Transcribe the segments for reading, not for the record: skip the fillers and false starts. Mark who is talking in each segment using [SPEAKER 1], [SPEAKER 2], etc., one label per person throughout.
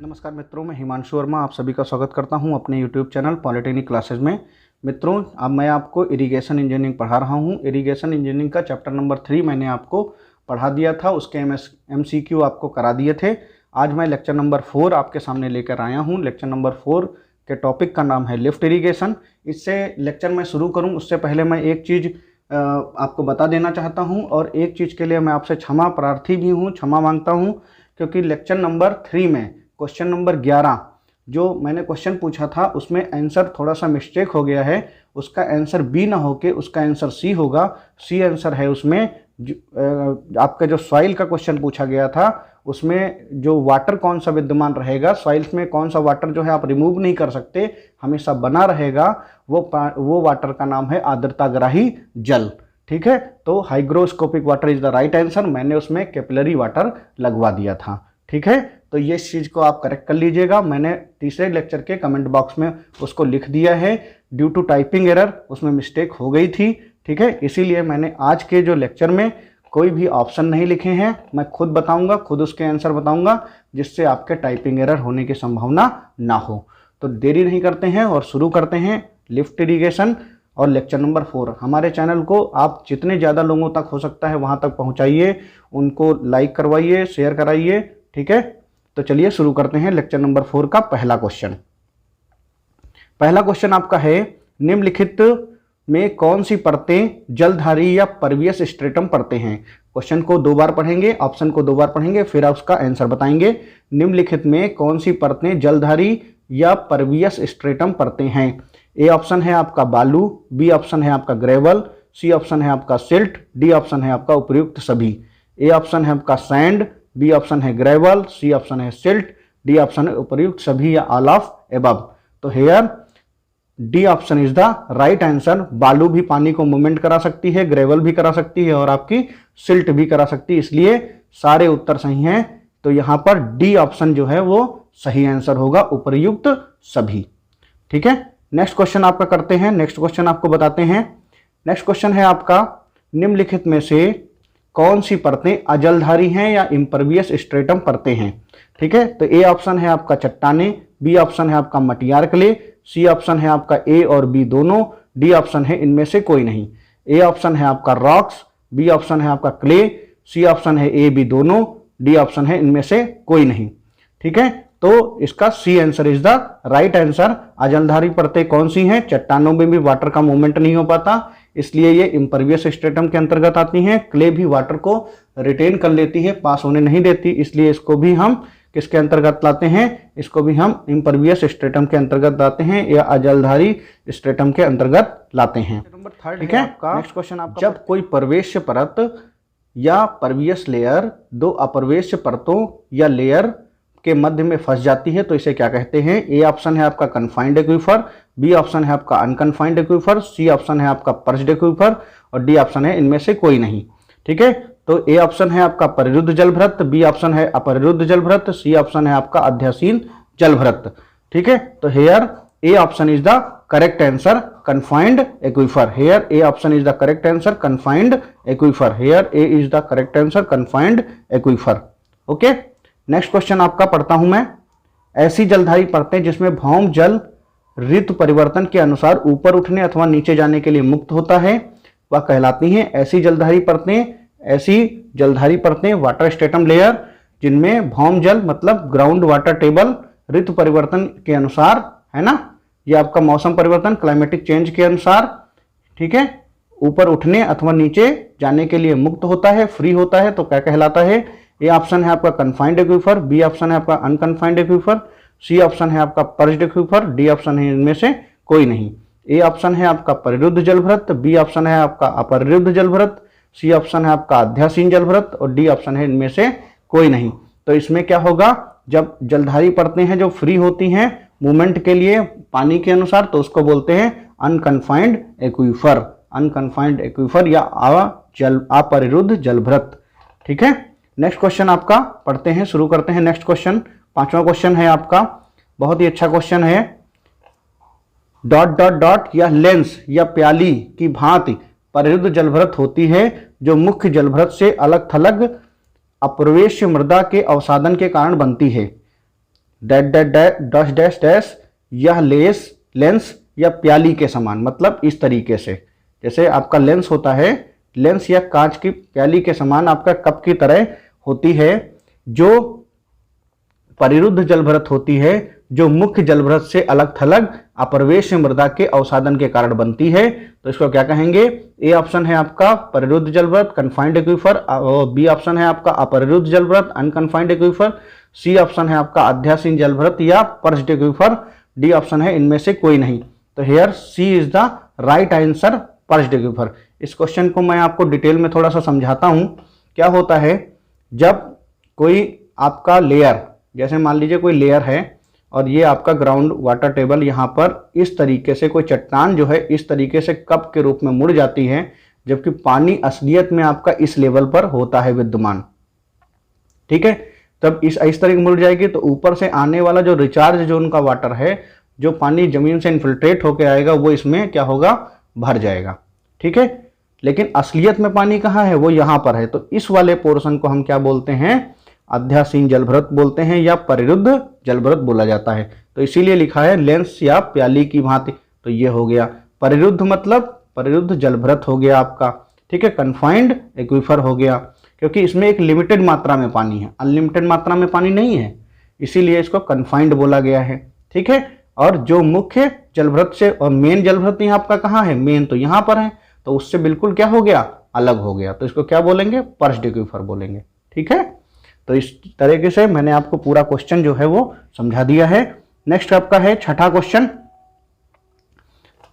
[SPEAKER 1] नमस्कार मित्रों, मैं हिमांशु वर्मा आप सभी का स्वागत करता हूं अपने YouTube चैनल पॉलिटेक्निक क्लासेज में। मित्रों, अब मैं आपको इरिगेशन इंजीनियरिंग पढ़ा रहा हूं। इरिगेशन इंजीनियरिंग का चैप्टर नंबर 3 मैंने आपको पढ़ा दिया था, उसके MCQ आपको करा दिए थे। आज मैं लेक्चर नंबर 4 आपके सामने लेकर आया हूँ। लेक्चर नंबर 4 के टॉपिक का नाम है लिफ्ट इरीगेशन। इससे लेक्चर मैं शुरू करूँ उससे पहले मैं एक चीज़ आपको बता देना चाहता हूँ, और एक चीज़ के लिए मैं आपसे क्षमा प्रार्थी भी हूँ, क्षमा मांगता हूँ, क्योंकि लेक्चर नंबर 3 में क्वेश्चन नंबर 11 जो मैंने क्वेश्चन पूछा था उसमें आंसर थोड़ा सा मिस्टेक हो गया है। उसका आंसर बी ना होके उसका आंसर सी होगा। सी आंसर है उसमें। आपका जो सॉइल का क्वेश्चन पूछा गया था उसमें जो वाटर कौन सा विद्यमान रहेगा, सॉइल्स में कौन सा वाटर जो है आप रिमूव नहीं कर सकते, हमेशा बना रहेगा, वो वाटर का नाम है आर्द्रताग्राही जल। ठीक है, तो hygroscopic water is the right answer. मैंने उसमें कैपिलरी वाटर लगवा दिया था। ठीक है, तो ये चीज़ को आप करेक्ट कर लीजिएगा। मैंने तीसरे लेक्चर के कमेंट बॉक्स में उसको लिख दिया है। ड्यू टू टाइपिंग एरर उसमें मिस्टेक हो गई थी। ठीक है, इसीलिए मैंने आज के जो लेक्चर में कोई भी ऑप्शन नहीं लिखे हैं। मैं खुद बताऊंगा, खुद उसके आंसर बताऊंगा, जिससे आपके टाइपिंग एरर होने की संभावना ना हो। तो देरी नहीं करते हैं और शुरू करते हैं लिफ्ट इरीगेशन और लेक्चर नंबर 4। हमारे चैनल को आप जितने ज़्यादा लोगों तक हो सकता है वहाँ तक पहुँचाइए, उनको लाइक करवाइए, शेयर कराइए। ठीक है, तो चलिए शुरू करते हैं लेक्चर नंबर 4 का पहला क्वेश्चन। पहला क्वेश्चन आपका है, निम्नलिखित में कौन सी परतें जलधारी या परवियस स्ट्रेटम परतें हैं। क्वेश्चन को 2 बार पढ़ेंगे, ऑप्शन को 2 बार पढ़ेंगे, फिर आप उसका आंसर बताएंगे। निम्नलिखित में कौन सी परतें जलधारी या परवियस स्ट्रेटम परतें हैं। ए ऑप्शन है आपका बालू, बी ऑप्शन है आपका ग्रेवल, सी ऑप्शन है आपका सिल्ट, डी ऑप्शन है आपका उपयुक्त सभी। ए ऑप्शन है आपका सैंड, बी ऑप्शन है ग्रेवल, सी ऑप्शन है सिल्ट, डी ऑप्शन है उपयुक्त सभी या ऑल ऑफ एबव। तो here D option is the right answer. बालू भी पानी को मूवमेंट करा सकती है, ग्रेवल भी करा सकती है और आपकी सिल्ट भी करा सकती है, इसलिए सारे उत्तर सही हैं। तो यहां पर डी ऑप्शन जो है वो सही आंसर होगा, उपयुक्त सभी। ठीक है, नेक्स्ट क्वेश्चन आपका करते हैं। नेक्स्ट क्वेश्चन आपको बताते हैं। नेक्स्ट क्वेश्चन है आपका, निम्नलिखित में से कौन सी परतें अजलधारी हैं या इम्परवियस स्ट्रेटम परतें हैं। ठीक है, तो ए ऑप्शन है आपका चट्टाने, बी ऑप्शन है आपका मटियार क्ले, सी ऑप्शन है आपका ए और बी दोनों, डी ऑप्शन है इनमें से कोई नहीं। ए ऑप्शन है आपका रॉक्स, बी ऑप्शन है आपका क्ले, सी ऑप्शन है ए बी दोनों, डी ऑप्शन है इनमें से कोई नहीं। ठीक है, तो इसका C answer is the right answer. अजलधारी परतें कौन सी हैं, चट्टानों में भी वाटर का मूवमेंट नहीं हो पाता, इसलिए ये इम्परवियस स्ट्रेटम के अंतर्गत आती हैं। क्ले भी वाटर को रिटेन कर लेती है, पास होने नहीं देती, इसलिए इसको भी हम किसके अंतर्गत लाते हैं, इसको भी हम इम्परवियस स्ट्रेटम के अंतर्गत लाते हैं या अजलधारी स्ट्रेटम के अंतर्गत लाते हैं। नंबर 3 ठीक है, नेक्स्ट क्वेश्चन आपका, जब कोई प्रवेश्य परत या परवियस लेयर दो अप्रवेश्य परतों या लेयर के मध्य में फंस जाती है तो इसे क्या कहते हैं। ए ऑप्शन है आपका कन्फाइंड एक्वीफर, बी ऑप्शन है आपका अनकन्फाइंड एक्वीफर, सी ऑप्शन है आपका पर्च्ड एक्वीफर और डी ऑप्शन है इनमें से कोई नहीं। ठीक है, तो ए ऑप्शन है आपका परिरुद्ध जलभृत, बी ऑप्शन है अपरिरुद्ध जलभृत, सी ऑप्शन है आपका अध्यासीन जलभृत। ठीक है, तो here A option is the correct answer, confined aquifer. Here A option is the correct answer, confined aquifer. Here A is the correct answer, confined aquifer. Okay, next question आपका पढ़ता हूं मैं। ऐसी जलधारी परतें जिसमें भौम जल ऋतु परिवर्तन के अनुसार ऊपर उठने अथवा नीचे जाने के लिए मुक्त होता है वह कहलाती हैं ऐसी जलधारी परतें वाटर स्ट्रेटम लेयर जिनमें भौम जल मतलब ग्राउंड वाटर टेबल ऋतु परिवर्तन के अनुसार, है ना, ये आपका मौसम परिवर्तन क्लाइमेटिक चेंज के अनुसार, ठीक है, ऊपर उठने अथवा नीचे जाने के लिए मुक्त होता है, फ्री होता है, तो क्या कहलाता है। ए ऑप्शन है आपका कन्फाइंड एक्वीफर, बी ऑप्शन है आपका अनकन्फाइंड एक्वीफर, सी ऑप्शन है आपका पर्च्ड एक्वीफर, डी ऑप्शन है इनमें से कोई नहीं। ए ऑप्शन है आपका परिरुद्ध जलभृत, बी ऑप्शन है आपका अपरिरुद्ध जलभृत, सी ऑप्शन है आपका अध्यासीन जलभृत और डी ऑप्शन है इनमें से कोई नहीं। तो इसमें क्या होगा, जब जलधारी परतें हैं जो फ्री होती हैं मूवमेंट के लिए पानी के अनुसार, तो उसको बोलते हैं अनकन्फाइंड एक्वीफर, अनकन्फाइंड एक्वीफर या अपरिरुद्ध जलभृत। ठीक है, नेक्स्ट क्वेश्चन आपका पढ़ते हैं, शुरू करते हैं। नेक्स्ट क्वेश्चन 5वां क्वेश्चन है आपका, बहुत ही अच्छा क्वेश्चन है। डॉट डॉट डॉट या लेंस या प्याली की भांति परिरुद्ध जलभृत होती है जो मुख्य जलभृत से अलग थलग अप्रवेश्य मृदा के अवसादन के कारण बनती है। Dash dash dash dash dash यह लेंस या प्याली के समान, मतलब इस तरीके से, जैसे आपका लेंस होता है, लेंस या कांच की प्याली के समान आपका कप की तरह होती है, जो परिरुद्ध जलभरत होती है, जो मुख्य जलभरत से अलग थलग अप्रवेश मृदा के अवसादन के कारण बनती है। तो इसको क्या कहेंगे? ए ऑप्शन है आपका परिरुद्ध जलभरत कन्फाइंड एक्वीफर, और बी ऑप्शन है आपका अपरिरुद्ध जलभरत अनकन्फाइंड एक्वीफर, सी ऑप्शन है आपका अध्यासीन जलभरत या पर्च्ड एक्वीफर, डी ऑप्शन है इनमें से कोई नहीं। तो here C is the right answer, perched aquifer. इस क्वेश्चन को मैं आपको डिटेल में थोड़ा सा समझाता हूं। क्या होता है, जब कोई आपका लेयर, जैसे मान लीजिए कोई लेयर है और ये आपका ग्राउंड वाटर टेबल, यहाँ पर इस तरीके से कोई चट्टान जो है इस तरीके से कप के रूप में मुड़ जाती है, जबकि पानी असलियत में आपका इस लेवल पर होता है विद्यमान, ठीक है। तब इस तरीके मुड़ जाएगी तो ऊपर से आने वाला जो रिचार्ज जोन का वाटर है, जो पानी जमीन से इन्फिल्ट्रेट होकर आएगा, वो इसमें क्या होगा? भर जाएगा, ठीक है। लेकिन असलियत में पानी कहाँ है? वो यहाँ पर है। तो इस वाले पोर्शन को हम क्या बोलते हैं? अध्यासीन जलभरत बोलते हैं या परिरुद्ध जलभरत बोला जाता है। तो इसीलिए लिखा है लेंस या प्याली की भांति। तो ये हो गया परिरुद्ध, मतलब परिरुद्ध जलभरत हो गया आपका, ठीक है। कन्फाइंड एक्वीफर हो गया, क्योंकि इसमें एक लिमिटेड मात्रा में पानी है, अनलिमिटेड मात्रा में पानी नहीं है, इसीलिए इसको कन्फाइंड बोला गया है, ठीक है। और जो मुख्य जलभरत से, और मेन जलभरत यहाँ आपका कहाँ है? मेन तो यहाँ पर है, तो उससे बिल्कुल क्या हो गया? अलग हो गया। तो इसको क्या बोलेंगे? पर्च्ड एक्वीफर बोलेंगे, ठीक है। तो इस तरीके से मैंने आपको पूरा क्वेश्चन जो है वो समझा दिया है। नेक्स्ट आपका है छठा क्वेश्चन,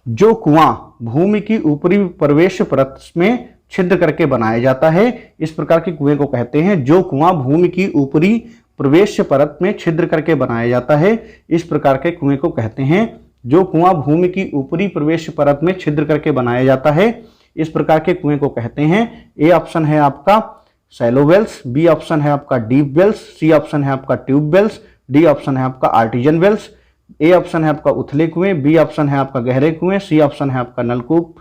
[SPEAKER 1] जो कुआं भूमि की ऊपरी प्रवेश परत में छिद्र करके बनाया जाता है, इस प्रकार के कुएं को कहते हैं। जो कुआं भूमि की ऊपरी प्रवेश परत में छिद्र करके बनाया जाता है, इस प्रकार के कुएं को कहते हैं। जो कुआं भूमि की ऊपरी प्रवेश परत में छिद्र करके बनाया जाता है, इस प्रकार के कुएं को कहते हैं। ए ऑप्शन है आपका शैलो वेल्स, बी ऑप्शन है आपका डीप वेल्स, सी ऑप्शन है आपका ट्यूब वेल्स, डी ऑप्शन है आपका आर्टिजन वेल्स। ए ऑप्शन है आपका उथले कुएं, बी ऑप्शन है आपका गहरे कुएं, सी ऑप्शन है आपका नलकूप,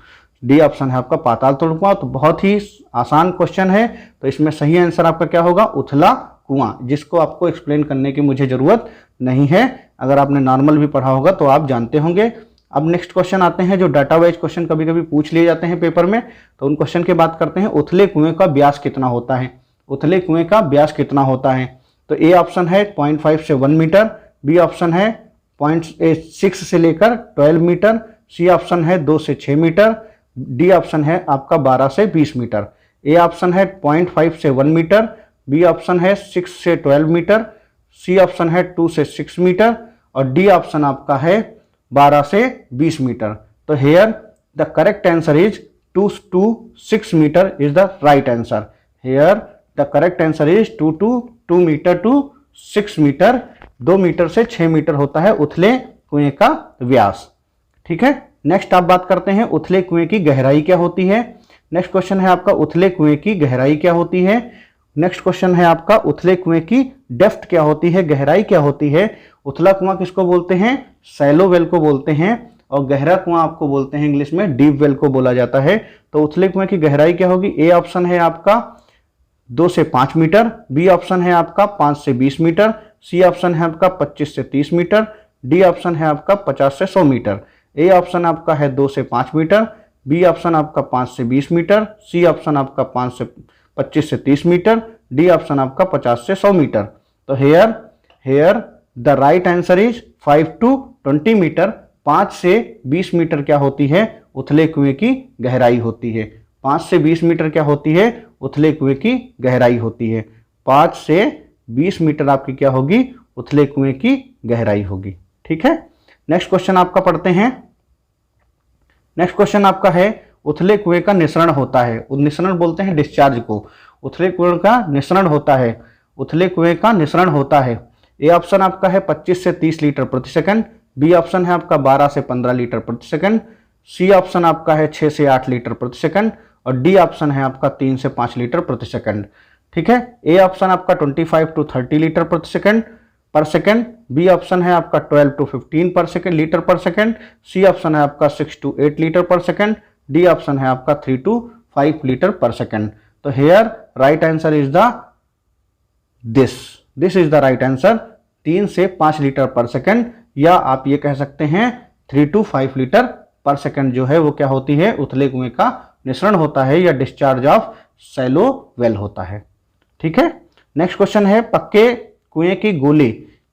[SPEAKER 1] डी ऑप्शन है आपका पाताल तोड़ कुआं। तो बहुत ही आसान क्वेश्चन है, तो इसमें सही आंसर आपका क्या होगा? उथला कुआं, जिसको आपको एक्सप्लेन करने की मुझे जरूरत नहीं है। अगर आपने नॉर्मल भी पढ़ा होगा तो आप जानते होंगे। अब नेक्स्ट क्वेश्चन आते हैं, जो डाटा वाइज क्वेश्चन कभी कभी पूछ लिए जाते हैं पेपर में, तो उन क्वेश्चन की बात करते हैं। उथले कुएं का व्यास कितना होता है? उथले कुएं का व्यास कितना होता है? तो ए ऑप्शन है 0.5 से 1 मीटर, बी ऑप्शन है 0.6 से लेकर 12 मीटर, सी ऑप्शन है 2 से 6 मीटर, डी ऑप्शन है आपका 12 से 20 मीटर। ए ऑप्शन है 0.5 से 1 मीटर, बी ऑप्शन है 6 से 12 मीटर, सी ऑप्शन है 2 से 6 मीटर, और डी ऑप्शन आपका है 12 से 20 मीटर। तो here the correct answer is 2 to 6 metre is the right answer. Here the correct answer is 2 metre to 6 metre. 2 metre से 6 मीटर होता है उथले कुएं का व्यास, ठीक है। नेक्स्ट आप बात करते हैं उथले कुएं की गहराई क्या होती है। नेक्स्ट क्वेश्चन है आपका उथले कुएं की गहराई क्या होती है। नेक्स्ट क्वेश्चन है आपका उथले कुएं की डेप्थ क्या होती है, गहराई क्या होती है। उथला कुआं किसको बोलते हैं? शैलो वेल को बोलते हैं, और गहरा कुआं आपको बोलते हैं इंग्लिश में डीप वेल को बोला जाता है। तो उथले कुएं की गहराई क्या होगी? ए ऑप्शन है आपका 2 से 5 मीटर, बी ऑप्शन है आपका 5 से 20 मीटर, सी ऑप्शन है आपका 25 से 30 मीटर, डी ऑप्शन है आपका 50 से 100 मीटर। ए ऑप्शन आपका है 2 से 5 मीटर, बी ऑप्शन आपका 5 से 20 मीटर, सी ऑप्शन आपका 25 से 30 मीटर, डी ऑप्शन आपका 50 से 100 मीटर। तो here the right answer is 5 to 20 metre. 5 से 20 मीटर क्या होती है? उथले कुएं की गहराई होती है। 5 से 20 मीटर क्या होती है? उथले कुएं की गहराई होती है। 5 से 20 मीटर आपकी क्या होगी? उथले कुएं की गहराई होगी, ठीक है। नेक्स्ट क्वेश्चन आपका पढ़ते हैं। नेक्स्ट क्वेश्चन आपका है उथले कुएं का निसरण होता है। निसरण बोलते हैं डिस्चार्ज को। उथले कुएं का निसरण होता है, उथले कुएं का निसरण होता है। ए ऑप्शन आपका है 25 से 30 लीटर प्रति सेकंड, बी ऑप्शन है आपका 12 से 15 लीटर प्रति सेकंड, सी ऑप्शन आपका है 6 से 8 लीटर प्रति सेकंड, और डी ऑप्शन है आपका 3 से 5 लीटर प्रति सेकंड, ठीक है। ए ऑप्शन आपका 25 to 30 लीटर प्रति second per second, B option है आपका 12 to 15 per second litre per second, C option है आपका 6 to 8 litre per second, D option है आपका 3 to 5 लीटर पर सेकंड। तो here right answer is the this is the right answer 3 से 5 litre per second, या आप ये कह सकते हैं 3 to 5 लीटर पर सेकंड जो है वो क्या होती है, उथले कुएं का निःसरण होता है या डिस्चार्ज ऑफ शैलो वेल होता है। ठीक है। नेक्स्ट क्वेश्चन है, पक्के कुएं की गोले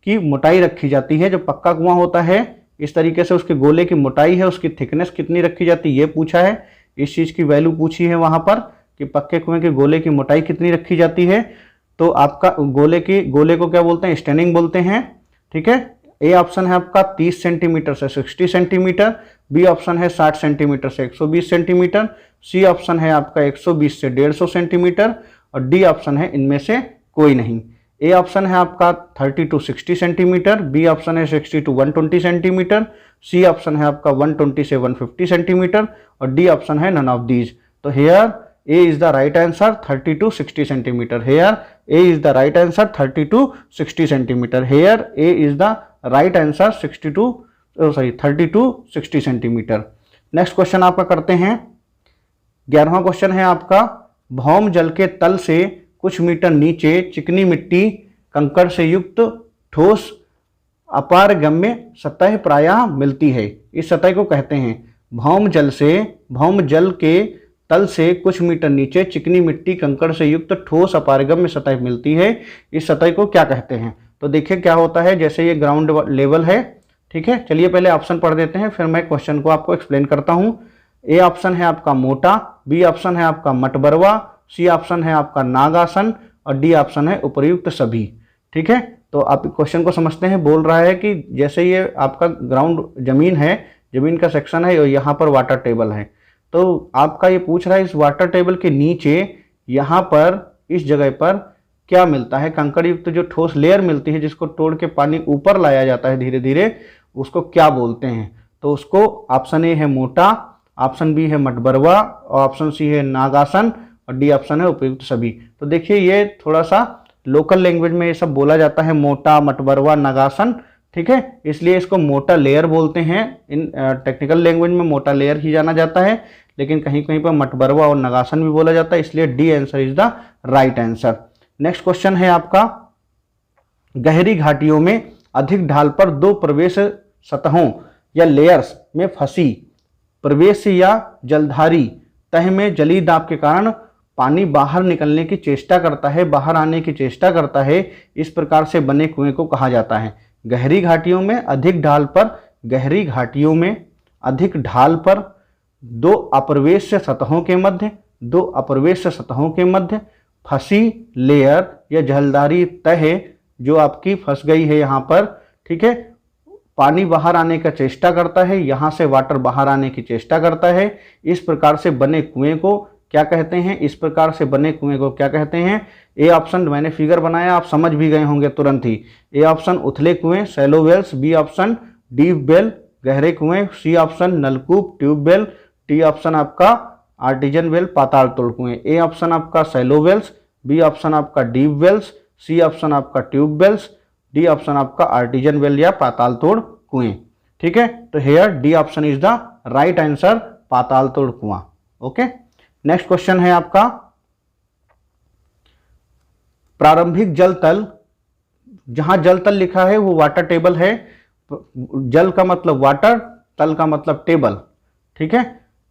[SPEAKER 1] की मोटाई रखी जाती है। जो पक्का कुआं होता है इस तरीके से उसके गोले की मोटाई है, उसकी थिकनेस कितनी रखी जाती है ये पूछा है, इस चीज की वैल्यू पूछी है वहां पर कि पक्के कुएं के गोले की मोटाई कितनी रखी जाती है। तो आपका गोले को क्या बोलते हैं, स्टेनिंग बोलते हैं। ठीक है। ए ऑप्शन है आपका 30 सेंटीमीटर से 60 सेंटीमीटर, बी ऑप्शन है 60 सेंटीमीटर से 120 सेंटीमीटर, सी ऑप्शन है आपका 120 से 150 सेंटीमीटर, और डी ऑप्शन है इनमें से कोई नहीं। ए ऑप्शन है आपका 30 to 60 सेंटीमीटर, बी ऑप्शन है 60 to 120 सेंटीमीटर, सी ऑप्शन है आपका 120 से 150 सेंटीमीटर, और डी ऑप्शन है नन ऑफ दीज। तो here A is the right answer 30 to 60 centimetre. Here A is the right answer 30 to 60 centimetre. Here A is the right answer 30 to 60 centimetre. Next question आपका करते हैं। 11वां question है आपका, भौम जल के तल से कुछ मीटर नीचे चिकनी मिट्टी कंकड़ से युक्त ठोस अपारगम्य सतह प्रायः मिलती है। इस सतह को कहते हैं भौम जल के तल से कुछ मीटर नीचे चिकनी मिट्टी कंकड़ से युक्त ठोस अपारगम्य सतह मिलती है। इस सतह को क्या कहते हैं। तो देखिए क्या होता है, जैसे ये ग्राउंड लेवल है। ठीक है। चलिए पहले ऑप्शन पढ़ देते हैं, फिर मैं क्वेश्चन को आपको एक्सप्लेन करता हूं। ए ऑप्शन है आपका मोटा, बी ऑप्शन है आपका मटबरवा, सी ऑप्शन है आपका नागासन, और डी ऑप्शन है उपर्युक्त सभी। ठीक है। तो आप क्वेश्चन को समझते हैं। बोल रहा है कि जैसे ये आपका ग्राउंड जमीन है, जमीन का सेक्शन है, और यहाँ पर वाटर टेबल है। तो आपका ये पूछ रहा है इस वाटर टेबल के नीचे यहाँ पर इस जगह पर क्या मिलता है, कंकड़ युक्त जो ठोस लेयर मिलती है जिसको तोड़ के पानी ऊपर लाया जाता है धीरे धीरे, उसको क्या बोलते हैं। तो उसको ऑप्शन ए है मोटा, ऑप्शन बी है मटबरवा, और ऑप्शन सी है नागासन, और डी ऑप्शन है उपयुक्त सभी। तो देखिए ये थोड़ा सा लोकल लैंग्वेज में ये सब बोला जाता है, मोटा, मटबरवा, नागासन। ठीक है। इसलिए इसको मोटा लेयर बोलते हैं। इन टेक्निकल लैंग्वेज में मोटा लेयर ही जाना जाता है, लेकिन कहीं कहीं पर मटबरवा और नागासन भी बोला जाता है। इसलिए D answer is the right answer. Next question है आपका, गहरी घाटियों में अधिक ढाल पर दो प्रवेश सतहों या लेयर्स में फंसी प्रवेश या जलधारी तह में जली दाब के कारण पानी बाहर निकलने की चेष्टा करता है, बाहर आने की चेष्टा करता है। इस प्रकार से बने कुएं को कहा जाता है। गहरी घाटियों में अधिक ढाल पर, गहरी घाटियों में अधिक ढाल पर दो अप्रवेश्य सतहों के मध्य फंसी लेयर या जलधारी तह जो आपकी फंस गई है यहाँ पर। ठीक है। पानी बाहर आने का चेष्टा करता है, यहाँ से वाटर बाहर आने की चेष्टा करता है। इस प्रकार से बने कुएं को क्या कहते हैं, इस प्रकार से बने कुएं को क्या कहते हैं। ए ऑप्शन मैंने फिगर बनाया, आप समझ भी गए होंगे तुरंत ही। ए ऑप्शन उथले कुएं shallow wells, B option deep well गहरे कुएं, सी ऑप्शन नलकूप ट्यूब वेल, डी ऑप्शन आपका आर्टिजन वेल पाताल तोड़ कुएं। ए ऑप्शन आपका शैलो वेल्स, बी ऑप्शन आपका डीप वेल्स, सी ऑप्शन आपका ट्यूब वेल्स, डी ऑप्शन आपका आर्टिजन वेल या पाताल तोड़ कुएं। ठीक है। तो here D option is the right answer, पाताल तोड़ कुआं। ओके। नेक्स्ट क्वेश्चन है आपका, प्रारंभिक जल तल, जहां जल तल लिखा है वो वाटर टेबल है। जल का मतलब वाटर, तल का मतलब टेबल। ठीक है।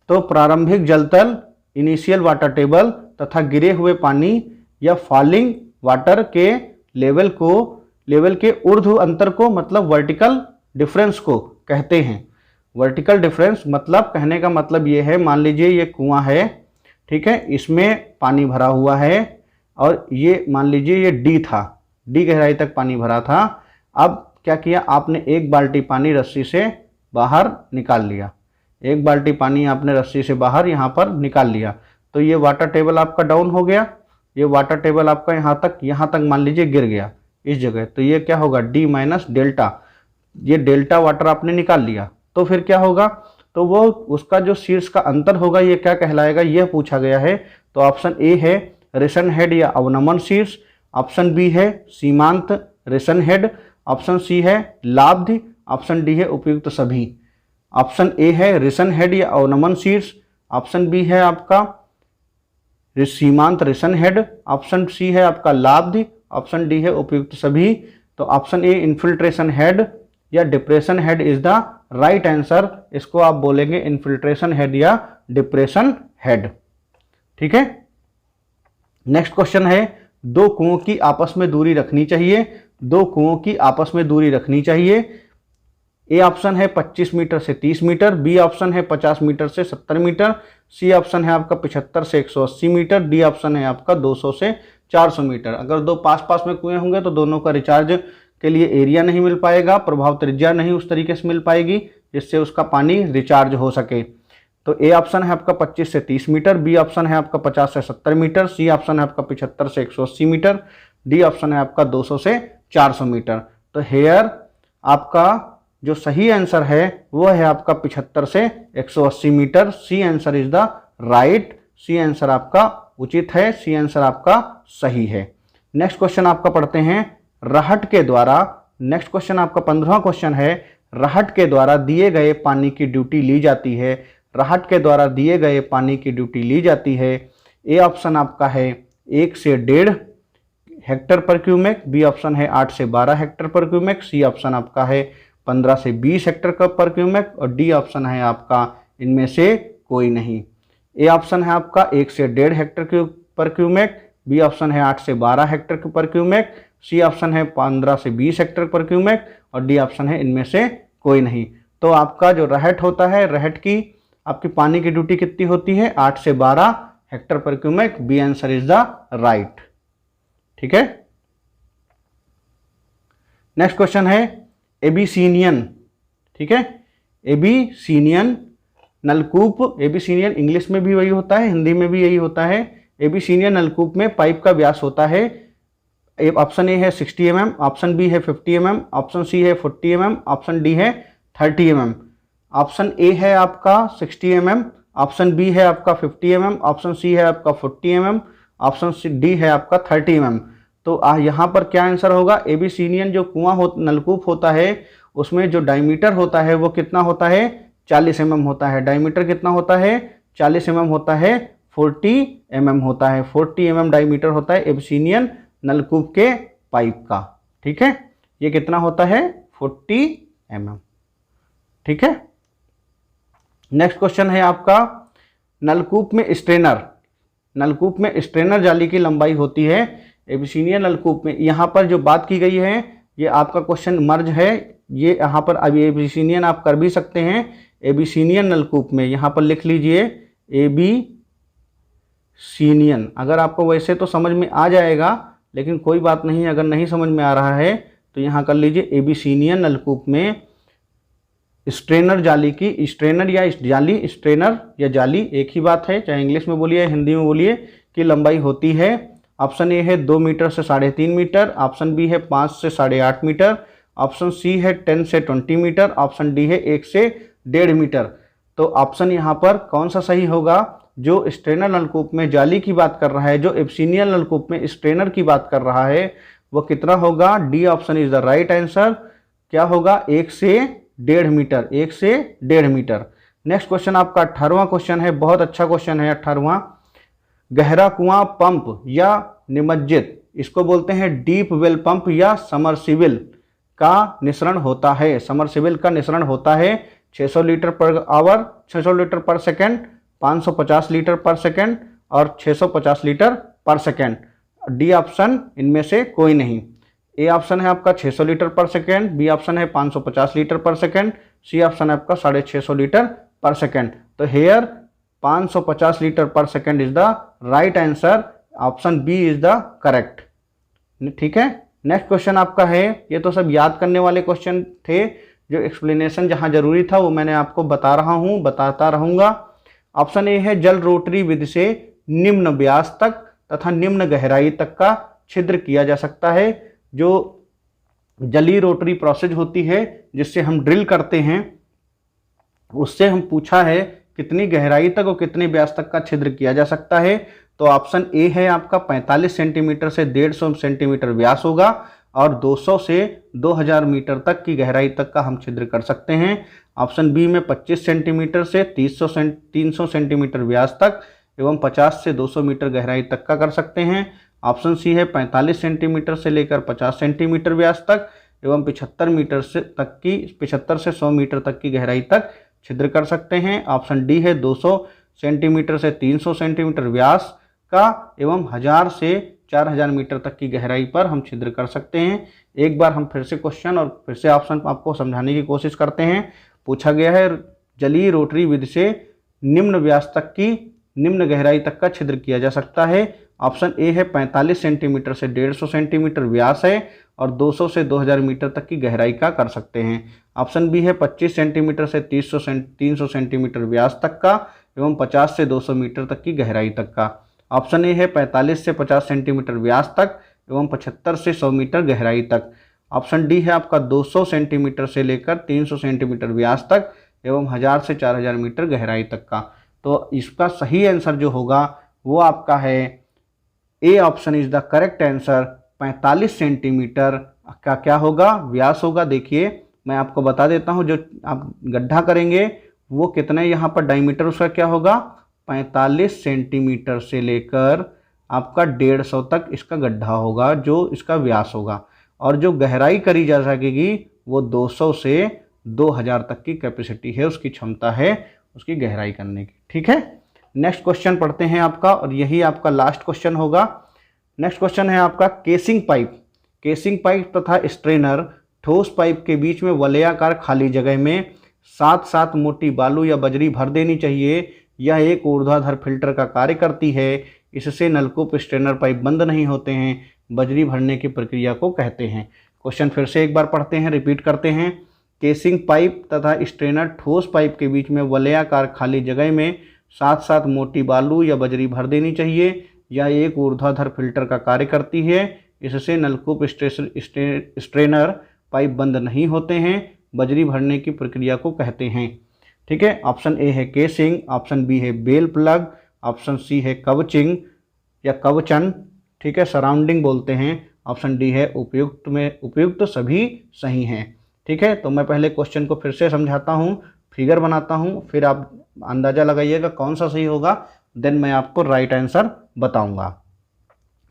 [SPEAKER 1] तो प्रारंभिक जल तल, इनिशियल वाटर टेबल तथा गिरे हुए पानी या फॉलिंग वाटर के लेवल के ऊर्ध्व अंतर को मतलब वर्टिकल डिफरेंस को कहते हैं। वर्टिकल डिफरेंस मतलब कहने का मतलब ये है, मान लीजिए ये कुआं है। ठीक है। इसमें पानी भरा हुआ है और ये मान लीजिए ये डी था, डी गहराई तक पानी भरा था। अब क्या किया आपने, एक बाल्टी पानी रस्सी से बाहर निकाल लिया, एक बाल्टी पानी आपने रस्सी से बाहर यहाँ पर निकाल लिया। तो ये वाटर टेबल आपका डाउन हो गया, ये वाटर टेबल आपका यहाँ तक मान लीजिए गिर गया इस जगह। तो ये क्या होगा, डी माइनस डेल्टा, ये डेल्टा वाटर आपने निकाल लिया। तो फिर क्या होगा, तो वो उसका जो शीर्ष का अंतर होगा ये क्या कहलाएगा, यह पूछा गया है। तो ऑप्शन ए है रेशन हेड या अवनमन शीर्ष, ऑप्शन बी है सीमांत रेशन हेड, ऑप्शन सी है लाब्ध, ऑप्शन डी है उपयुक्त सभी। ऑप्शन ए है रेशन हेड या अवनमन शीर्ष, ऑप्शन बी है आपका सीमांत रेशन हेड, ऑप्शन सी है आपका लाब्ध, ऑप्शन डी है उपयुक्त सभी। तो ऑप्शन ए इन्फिल्ट्रेशन हेड या depression head is the right answer. इसको आप बोलेंगे इन्फिल्ट्रेशन हेड या डिप्रेशन हेड। ठीक है। नेक्स्ट क्वेश्चन है, दो कुओं की आपस में दूरी रखनी चाहिए। दो कुओं की आपस में दूरी रखनी चाहिए। ए ऑप्शन है 25 मीटर से 30 मीटर, बी ऑप्शन है 50 मीटर से 70 मीटर, सी ऑप्शन है आपका 75 से 180 मीटर, डी ऑप्शन है आपका 200 से 400 मीटर। अगर दो पास पास में कुएं होंगे तो दोनों का रिचार्ज के लिए एरिया नहीं मिल पाएगा, प्रभाव त्रिज्या नहीं उस तरीके से मिल पाएगी जिससे उसका पानी रिचार्ज हो सके। तो ए ऑप्शन है आपका 25 से 30 मीटर, बी ऑप्शन है आपका 50 से 70 मीटर, सी ऑप्शन है आपका 75 से 180 मीटर, डी ऑप्शन है आपका 200 से 400 मीटर। तो हेयर आपका जो सही आंसर है वो है आपका 75 से 180 metre. C answer is the right. C answer आपका उचित है, सी आंसर आपका सही है। नेक्स्ट क्वेश्चन आपका पढ़ते हैं, रहट के द्वारा। नेक्स्ट क्वेश्चन आपका 15वां क्वेश्चन है, रहट के द्वारा दिए गए पानी की ड्यूटी ली जाती है। रहट के द्वारा दिए गए पानी की ड्यूटी ली जाती है। ए ऑप्शन आपका है 1 से 1.5 Hector per cumec, B option है 8 से 12 हेक्टर पर क्यूमेक, सी ऑप्शन आपका है 15 से 20 हेक्टर पर क्यूमेक और डी ऑप्शन है आपका इनमें से कोई नहीं। ए ऑप्शन है आपका 1 से 1.5 Hector per cumec, B option है 8 से 12 हेक्टर पर क्यूमेक, सी ऑप्शन है 15 से 20 हेक्टर पर क्यूमेक और डी ऑप्शन है इनमें से कोई नहीं। तो आपका जो रहट होता है, रहट की आपकी पानी की ड्यूटी कितनी होती है? 8 से 12 hectare per cumec. B answer is the right. ठीक है। नेक्स्ट क्वेश्चन है एबीसीनियन। ठीक है, एबीसीनियन नलकूप। एबीसीनियन इंग्लिश में भी वही होता है, हिंदी में भी यही होता है। एबीसीनियन नलकूप में पाइप का व्यास होता है, ऑप्शन ए है 60 mm, ऑप्शन बी है 50 mm, ऑप्शन सी है 40 mm, ऑप्शन डी है 30 mm। ऑप्शन ए है आपका 60 mm, ऑप्शन बी है आपका 50 mm, ऑप्शन सी है आपका 40 mm, ऑप्शन डी है आपका 30 mm। तो यहाँ पर क्या आंसर होगा? एबीसीनियन जो कुआं नलकूप होता है उसमें जो डायमीटर होता है वो कितना होता है? 40 mm होता है। डायमीटर कितना होता है? 40 mm होता है, 40 mm होता है। 40 mm डायमीटर होता है एबीसीनियन नलकूप के पाइप का। ठीक है, ये कितना होता है? 40 mm। ठीक है। नेक्स्ट क्वेश्चन है आपका, नलकूप में स्ट्रेनर। नलकूप में स्ट्रेनर जाली की लंबाई होती है एबीसीनियन नलकूप में। यहाँ पर जो बात की गई है ये आपका क्वेश्चन मर्ज है। ये यहाँ पर अभी एबीसीनियन आप कर भी सकते हैं। एबीसीनियन नलकूप में यहाँ पर लिख लीजिए एबीसीनियन। अगर आपको वैसे तो समझ में आ जाएगा, लेकिन कोई बात नहीं, अगर नहीं समझ में आ रहा है तो यहाँ कर लीजिए एबीसीनियन नलकूप में स्ट्रेनर जाली की, स्ट्रेनर या जाली, स्ट्रेनर या जाली एक ही बात है, चाहे इंग्लिश में बोलिए हिंदी में बोलिए, की लंबाई होती है। ऑप्शन ए है 2 मीटर से 3.5 मीटर, ऑप्शन बी है 5 से 8.5 मीटर, ऑप्शन सी है 10 से 20 मीटर, ऑप्शन डी है 1 से 1.5 मीटर। तो ऑप्शन यहाँ पर कौन सा सही होगा? जो स्ट्रेनर नलकूप में जाली की बात कर रहा है, जो एबीसीनियन नलकूप में स्ट्रेनर की बात कर रहा है, वो कितना होगा? D option is the right answer. क्या होगा? 1 से 1.5 मीटर। 1 से 1.5 मीटर। नेक्स्ट क्वेश्चन आपका 18वां क्वेश्चन है, बहुत अच्छा क्वेश्चन है 18वां। गहरा कुआं पंप या निमज्जित, इसको बोलते हैं डीप वेल पंप या समरसिबल का निसरण होता है। समरसिबल का निसरण होता है 600 litre per hour, 600 litre per second, 550 litre per second और 650 litre per second. D option इनमें से कोई नहीं। ए ऑप्शन है आपका 600 litre per second, B option है 550 लीटर पर सेकेंड, सी ऑप्शन है आपका 650 लीटर पर सेकेंड। तो here 550 litre per second is the right answer. Option B is the correct. ठीक है। नेक्स्ट क्वेश्चन आपका है, ये तो सब याद करने वाले क्वेश्चन थे, जो एक्सप्लेनेशन जहां जरूरी था वो मैंने आपको बता रहा हूं, बताता रहूंगा। ऑप्शन ए है जल रोटरी विधि से निम्न व्यास तक तथा निम्न गहराई तक का छिद्र किया जा सकता है। जो जली रोटरी प्रोसेस होती है जिससे हम ड्रिल करते हैं, उससे हम पूछा है कितनी गहराई तक और कितने व्यास तक का छिद्र किया जा सकता है। तो ऑप्शन ए है आपका 45 सेंटीमीटर से 150 सेंटीमीटर व्यास होगा और 200 से 2000 मीटर तक की गहराई तक का हम छिद्र कर सकते हैं। ऑप्शन बी में 25 सेंटीमीटर से 300 सेंटीमीटर व्यास तक एवं 50 से 200 मीटर गहराई तक का कर सकते हैं। ऑप्शन सी है 45 सेंटीमीटर से लेकर 50 सेंटीमीटर व्यास तक एवं 75 से 100 मीटर तक की गहराई तक छिद्र कर सकते हैं। ऑप्शन डी है 200 सेंटीमीटर से 300 सेंटीमीटर व्यास का एवं 1000 से 4000 मीटर तक की गहराई पर हम छिद्र कर सकते हैं। एक बार हम फिर से क्वेश्चन और फिर से ऑप्शन आपको समझाने की कोशिश करते हैं। पूछा गया है जलीय रोटरी विधि से निम्न व्यास तक की निम्न गहराई तक का छिद्र किया जा सकता है। ऑप्शन ए है 45 सेंटीमीटर से 150 सेंटीमीटर व्यास है और 200 से 2000 मीटर तक की गहराई का कर सकते हैं। ऑप्शन बी है 25 सेंटीमीटर से 300 सेंटीमीटर व्यास तक का एवं 50 से 200 मीटर तक की गहराई तक का। ऑप्शन ए है 45 से 50 सेंटीमीटर व्यास तक एवं 75 से 100 मीटर गहराई तक। ऑप्शन डी है आपका 200 सेंटीमीटर से लेकर 300 सेंटीमीटर व्यास तक एवं 1000 से 4000 मीटर गहराई तक का। तो इसका सही आंसर जो होगा वो आपका है ए option is the correct answer. 45 centimetre का क्या होगा, व्यास होगा। देखिए मैं आपको बता देता हूँ, जो आप गड्ढा करेंगे वो कितने यहाँ पर डायमीटर उसका क्या होगा, 45 सेंटीमीटर से लेकर आपका 150 तक इसका गड्ढा होगा जो इसका व्यास होगा। और जो गहराई करी जा सकेगी वो 200 से 2000 तक की कैपेसिटी है, उसकी क्षमता है उसकी गहराई करने की। ठीक है, नेक्स्ट क्वेश्चन पढ़ते हैं आपका, और यही आपका लास्ट क्वेश्चन होगा। नेक्स्ट क्वेश्चन है आपका केसिंग पाइप। केसिंग पाइप तथा स्ट्रेनर ठोस पाइप के बीच में वलयाकार खाली जगह में साथ साथ मोटी बालू या बजरी भर देनी चाहिए। यह एक ऊर्ध्वाधर फिल्टर का कार्य करती है। इससे नलकूप स्ट्रेनर पाइप बंद नहीं होते हैं। बजरी भरने की प्रक्रिया को कहते हैं। क्वेश्चन फिर से एक बार पढ़ते हैं, रिपीट करते हैं। केसिंग पाइप तथा स्ट्रेनर ठोस पाइप के बीच में वलयाकार खाली जगह में साथ साथ मोटी बालू या बजरी भर देनी चाहिए। यह एक ऊर्ध्वाधर फिल्टर का कार्य करती है। इससे नलकूप स्ट्रेनर पाइप बंद नहीं होते हैं। बजरी भरने की प्रक्रिया को कहते हैं। ठीक है, ऑप्शन ए है केसिंग, ऑप्शन बी है बेल प्लग, ऑप्शन सी है कवचिंग या कवचन, ठीक है, सराउंडिंग बोलते हैं। ऑप्शन डी है उपयुक्त सभी सही हैं। ठीक है, तो मैं पहले क्वेश्चन को फिर से समझाता हूँ, फिगर बनाता हूँ, फिर आप अंदाज़ा लगाइएगा कौन सा सही होगा, देन मैं आपको राइट आंसर बताऊँगा।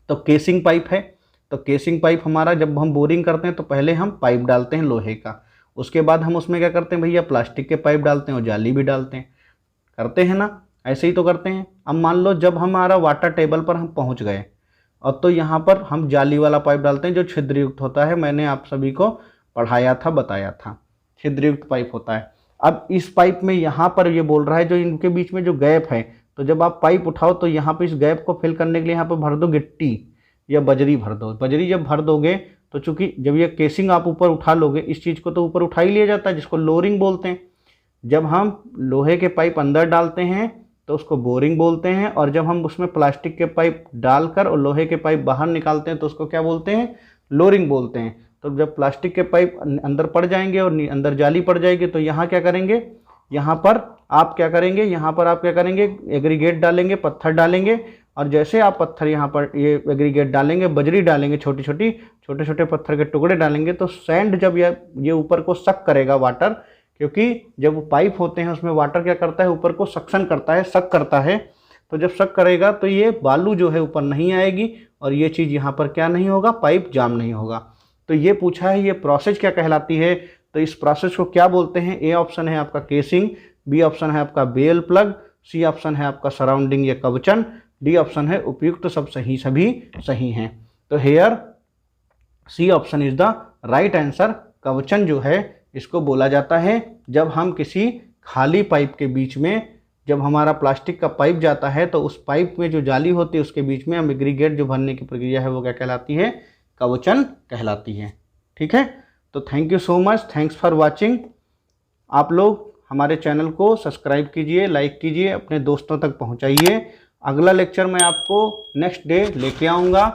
[SPEAKER 1] तो केसिंग पाइप है, तो केसिंग पाइप हमारा जब हम बोरिंग करते हैं तो पहले हम पाइप डालते हैं लोहे का, उसके बाद हम उसमें क्या करते हैं भैया, प्लास्टिक के पाइप डालते हैं और जाली भी डालते हैं, करते हैं ना, ऐसे ही तो करते हैं। अब मान लो जब हमारा वाटर टेबल पर हम पहुंच गए और तो यहाँ पर हम जाली वाला पाइप डालते हैं जो छिद्रयुक्त होता है। मैंने आप सभी को पढ़ाया था, बताया था, छिद्रयुक्त पाइप होता है। अब इस पाइप में यहाँ पर ये बोल रहा है जो इनके बीच में जो गैप है, तो जब आप पाइप उठाओ तो यहाँ पर इस गैप को फिल करने के लिए यहाँ पर भर दो गिट्टी या बजरी भर दो। बजरी जब भर दोगे तो चूंकि जब ये केसिंग आप ऊपर उठा लोगे, इस चीज़ को तो ऊपर उठा ही लिया जाता है जिसको लोअरिंग बोलते हैं। जब हम लोहे के पाइप अंदर डालते हैं तो उसको बोरिंग बोलते हैं, और जब हम उसमें प्लास्टिक के पाइप डालकर और लोहे के पाइप बाहर निकालते हैं तो उसको क्या बोलते हैं, लोअरिंग बोलते हैं। तो जब प्लास्टिक के पाइप अंदर पड़ जाएंगे और अंदर जाली पड़ जाएगी तो यहाँ क्या करेंगे, यहाँ पर आप क्या करेंगे, एग्रीगेट डालेंगे, पत्थर डालेंगे, और जैसे आप पत्थर यहाँ पर ये एग्रीगेट डालेंगे, बजरी डालेंगे, छोटे छोटे पत्थर के टुकड़े डालेंगे, तो सैंड जब ये ऊपर को सक करेगा वाटर, क्योंकि जब वो पाइप होते हैं उसमें वाटर क्या करता है, ऊपर को सक्शन करता है, सक करता है। तो जब सक करेगा तो ये बालू जो है ऊपर नहीं आएगी और ये चीज़ यहाँ पर क्या नहीं होगा, पाइप जाम नहीं होगा। तो ये पूछा है ये प्रोसेस क्या कहलाती है, तो इस प्रोसेस को क्या बोलते हैं। ए ऑप्शन है आपका केसिंग, बी ऑप्शन है आपका बेल प्लग, सी ऑप्शन है आपका सराउंडिंग या कवचन, डी ऑप्शन है उपयुक्त सभी सही हैं। तो here C option is the right answer. कवचन जो है इसको बोला जाता है जब हम किसी खाली पाइप के बीच में, जब हमारा प्लास्टिक का पाइप जाता है तो उस पाइप में जो जाली होती है उसके बीच में हम एग्रीगेट जो भरने की प्रक्रिया है वो क्या कहलाती है, कवचन कहलाती है। ठीक है, तो thank you so much, thanks for watching. आप लोग हमारे चैनल को सब्सक्राइब कीजिए, लाइक कीजिए, अपने दोस्तों तक पहुंचाइए। अगला लेक्चर मैं आपको नेक्स्ट डे लेके आऊँगा।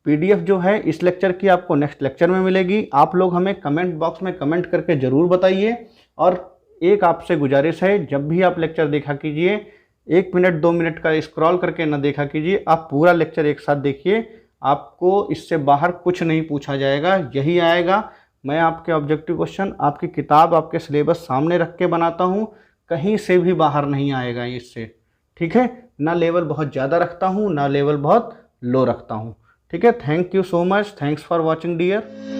[SPEAKER 1] पीडीएफ जो है इस लेक्चर की आपको नेक्स्ट लेक्चर में मिलेगी। आप लोग हमें कमेंट बॉक्स में कमेंट करके ज़रूर बताइए। और एक आपसे गुजारिश है, जब भी आप लेक्चर देखा कीजिए 1 मिनट 2 मिनट का स्क्रॉल करके ना देखा कीजिए, आप पूरा लेक्चर एक साथ देखिए। आपको इससे बाहर कुछ नहीं पूछा जाएगा, यही आएगा। मैं आपके ऑब्जेक्टिव क्वेश्चन, आपकी किताब, आपके सिलेबस सामने रख के बनाता हूँ, कहीं से भी बाहर नहीं आएगा इससे। ठीक है, ना लेवल बहुत ज़्यादा रखता हूँ ना लेवल बहुत लो रखता हूँ। ठीक है, thank you so much, thanks for watching dear.